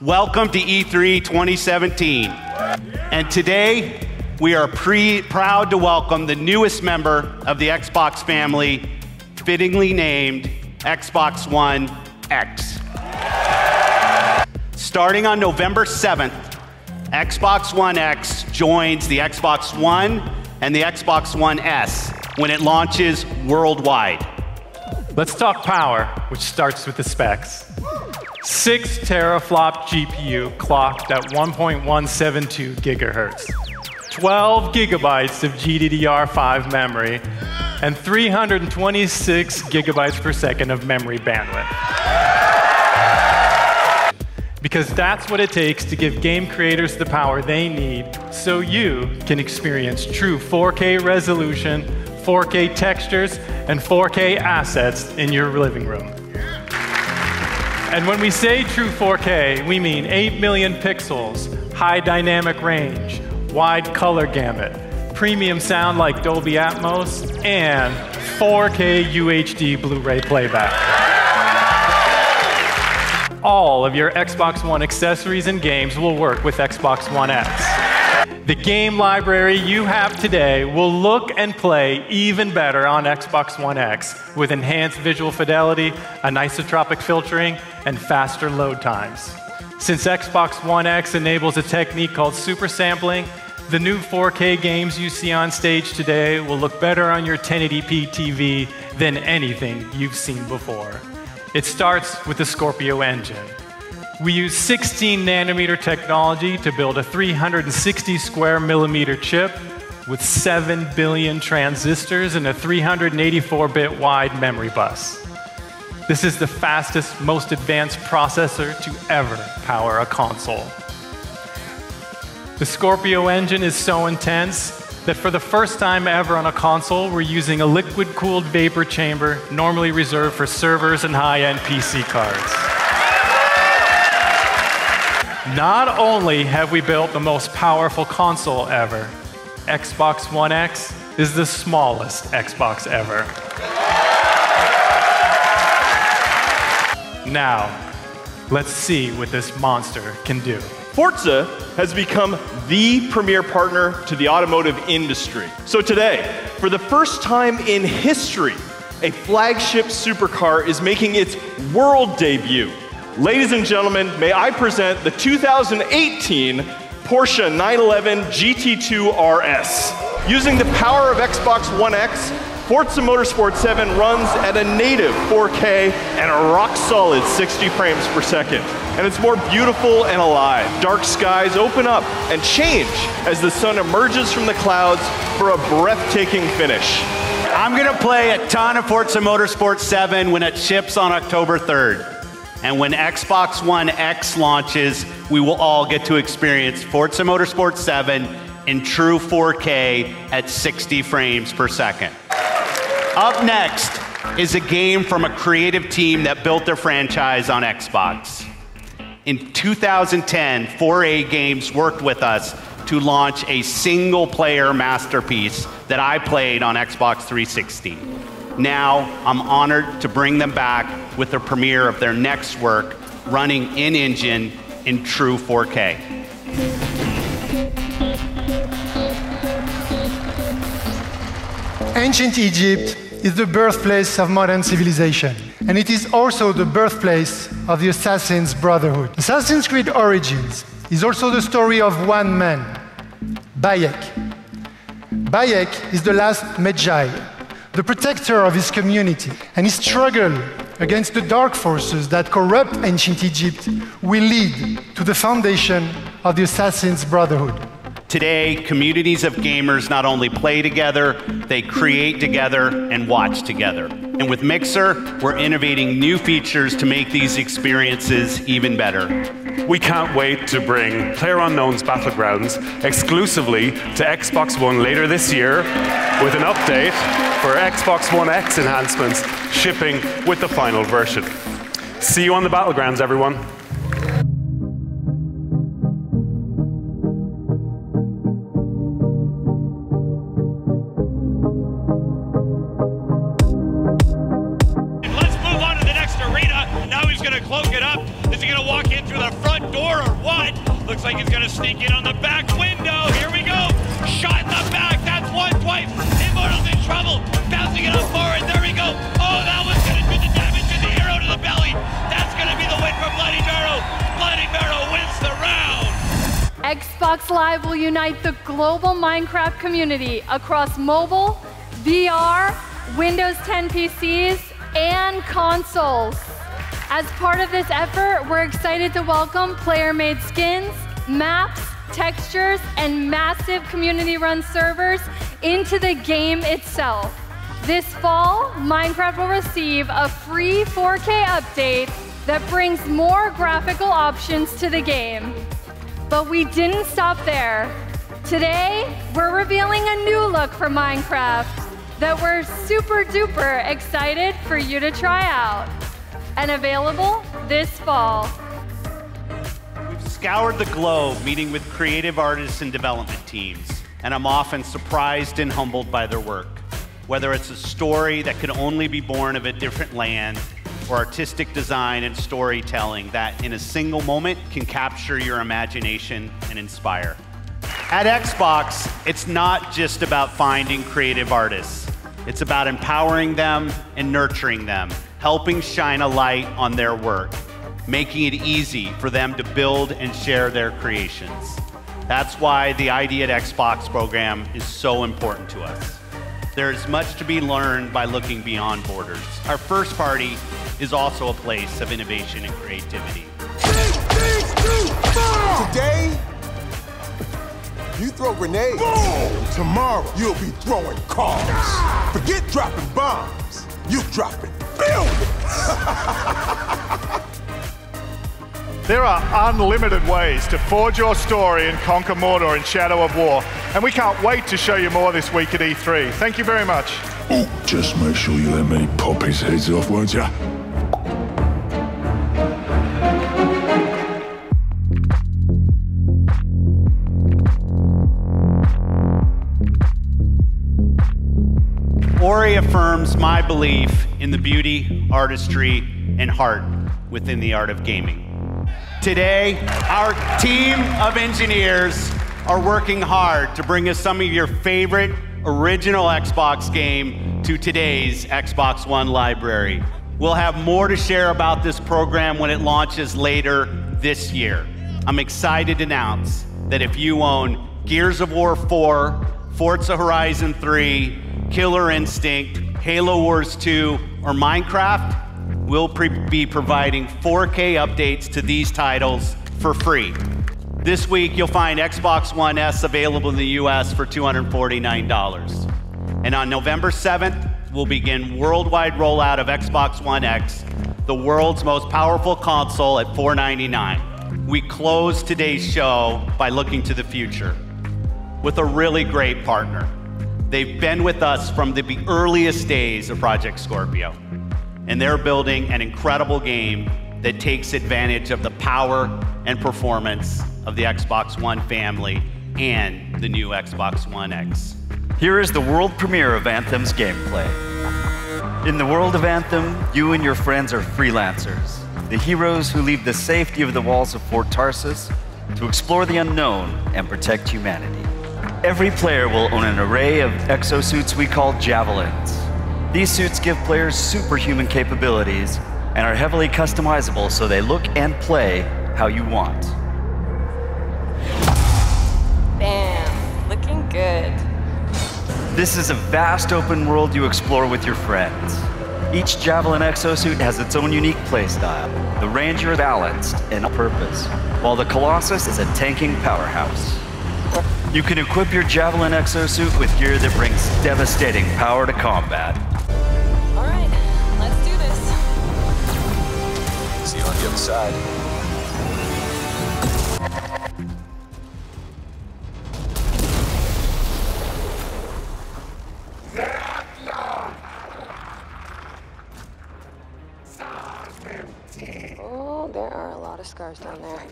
Welcome to E3 2017. And today, we are proud to welcome the newest member of the Xbox family, fittingly named Xbox One X. Starting on November 7th, Xbox One X joins the Xbox One and the Xbox One S when it launches worldwide. Let's talk power, which starts with the specs. 6 teraflop GPU clocked at 1.172 gigahertz, 12 gigabytes of GDDR5 memory, and 326 gigabytes per second of memory bandwidth. Because that's what it takes to give game creators the power they need so you can experience true 4K resolution, 4K textures, and 4K assets in your living room. And when we say true 4K, we mean 8 million pixels, high dynamic range, wide color gamut, premium sound like Dolby Atmos, and 4K UHD Blu-ray playback. All of your Xbox One accessories and games will work with Xbox One X. The game library you have today will look and play even better on Xbox One X with enhanced visual fidelity, anisotropic filtering, and faster load times. Since Xbox One X enables a technique called super sampling, the new 4K games you see on stage today will look better on your 1080p TV than anything you've seen before. It starts with the Scorpio engine. We use 16 nanometer technology to build a 360 square millimeter chip with 7 billion transistors and a 384-bit wide memory bus. This is the fastest, most advanced processor to ever power a console. The Scorpio engine is so intense that for the first time ever on a console, we're using a liquid-cooled vapor chamber normally reserved for servers and high-end PC cards. Not only have we built the most powerful console ever, Xbox One X is the smallest Xbox ever. Now, let's see what this monster can do. Forza has become the premier partner to the automotive industry. So today, for the first time in history, a flagship supercar is making its world debut. Ladies and gentlemen, may I present the 2018 Porsche 911 GT2 RS. Using the power of Xbox One X, Forza Motorsport 7 runs at a native 4K and a rock-solid 60 frames per second. And it's more beautiful and alive. Dark skies open up and change as the sun emerges from the clouds for a breathtaking finish. I'm gonna play a ton of Forza Motorsport 7 when it ships on October 3rd. And when Xbox One X launches, we will all get to experience Forza Motorsport 7 in true 4K at 60 frames per second. Up next is a game from a creative team that built their franchise on Xbox. In 2010, 4A Games worked with us to launch a single-player masterpiece that I played on Xbox 360. Now, I'm honored to bring them back with the premiere of their next work, running in-engine in true 4K. Ancient Egypt is the birthplace of modern civilization, and it is also the birthplace of the Assassin's Brotherhood. Assassin's Creed Origins is also the story of one man, Bayek. Bayek is the last Magi, the protector of his community, and his struggle against the dark forces that corrupt ancient Egypt will lead to the foundation of the Assassin's Brotherhood. Today, communities of gamers not only play together, they create together and watch together. And with Mixer, we're innovating new features to make these experiences even better. We can't wait to bring PlayerUnknown's Battlegrounds exclusively to Xbox One later this year with an update for Xbox One X enhancements shipping with the final version. See you on the Battlegrounds, everyone. Let's move on to the next arena. Now he's going to cloak it up. Is he going to walk in through the front door? like he's gonna sneak in on the back window. Here we go. Shot in the back. That's one twice. Immortal's in trouble. Bouncing it up forward. There we go. Oh, that was gonna do the damage to the arrow to the belly. That's gonna be the win for Bloody Barrow. Bloody Barrow wins the round. Xbox Live will unite the global Minecraft community across mobile, VR, Windows 10 PCs, and consoles. As part of this effort, we're excited to welcome player-made skins, maps, textures, and massive community-run servers into the game itself. This fall, Minecraft will receive a free 4K update that brings more graphical options to the game. But we didn't stop there. Today, we're revealing a new look for Minecraft that we're super duper excited for you to try out. And available this fall. We've scoured the globe meeting with creative artists and development teams, and I'm often surprised and humbled by their work. Whether it's a story that could only be born of a different land, or artistic design and storytelling that in a single moment can capture your imagination and inspire. At Xbox, it's not just about finding creative artists. It's about empowering them and nurturing them, helping shine a light on their work, making it easy for them to build and share their creations. That's why the ID at Xbox program is so important to us. There's much to be learned by looking beyond borders. Our first party is also a place of innovation and creativity. Today, you throw grenades. Boom! Tomorrow, you'll be throwing cars. Forget dropping bombs. You dropping billions. There are unlimited ways to forge your story and conquer Mordor in Shadow of War, and we can't wait to show you more this week at E3. Thank you very much. Oh, just make sure you let me pop his heads off, won't ya? Ori affirms my belief in the beauty, artistry, and heart within the art of gaming. Today, our team of engineers are working hard to bring us some of your favorite original Xbox game to today's Xbox One library. We'll have more to share about this program when it launches later this year. I'm excited to announce that if you own Gears of War 4, Forza Horizon 3, Killer Instinct, Halo Wars 2, or Minecraft, we'll be providing 4K updates to these titles for free. This week, you'll find Xbox One S available in the US for $249. And on November 7th, we'll begin worldwide rollout of Xbox One X, the world's most powerful console, at $499. We close today's show by looking to the future with a really great partner. They've been with us from the earliest days of Project Scorpio, and they're building an incredible game that takes advantage of the power and performance of the Xbox One family and the new Xbox One X. Here is the world premiere of Anthem's gameplay. In the world of Anthem, you and your friends are freelancers, the heroes who leave the safety of the walls of Fort Tarsus to explore the unknown and protect humanity. Every player will own an array of exosuits we call Javelins. These suits give players superhuman capabilities and are heavily customizable so they look and play how you want. Bam, looking good. This is a vast open world you explore with your friends. Each Javelin exosuit has its own unique playstyle. The Ranger is balanced and on purpose, while the Colossus is a tanking powerhouse. You can equip your Javelin exosuit with gear that brings devastating power to combat. All right, let's do this. See you on the other side. Oh, there are a lot of scars down there.